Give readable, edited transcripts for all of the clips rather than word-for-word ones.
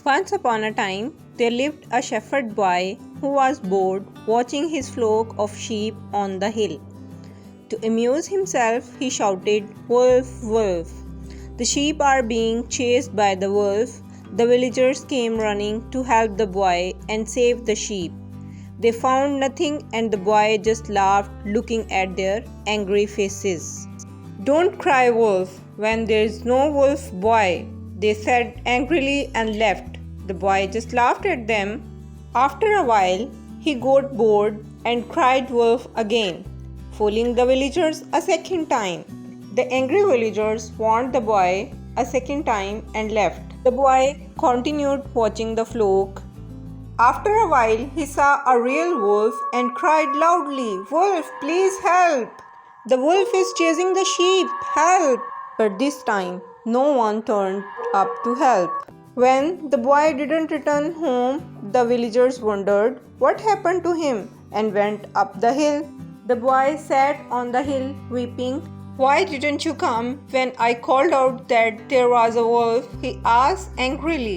Once upon a time, there lived a shepherd boy who was bored watching his flock of sheep on the hill. To amuse himself, he shouted, "Wolf, wolf!" The sheep are being chased by the wolf. The villagers came running to help the boy and save the sheep. They found nothing, and the boy just laughed, looking at their angry faces. "Don't cry, wolf, when there is no wolf, boy," they said angrily and left. The boy just laughed at them. After a while, he got bored and cried wolf again, fooling the villagers a second time. The angry villagers warned the boy a second time and left. The boy continued watching the flock. After a while, he saw a real wolf and cried loudly, "Wolf, please help! The wolf is chasing the sheep, help!" But this time, no one turned up to help. When the boy didn't return home, the villagers wondered what happened to him and went up the hill. The boy sat on the hill weeping. "Why didn't you come when I called out that there was a wolf?" he asked angrily.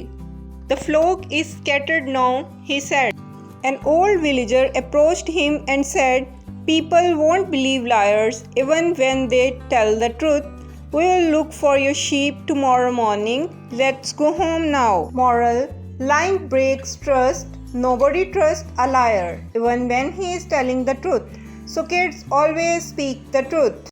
"The flock is scattered now," he said. An old villager approached him and said, "People won't believe liars even when they tell the truth. We will look for your sheep tomorrow morning. Let's go home now." Moral: lying breaks trust. Nobody trusts a liar, even when he is telling the truth. So kids, always speak the truth.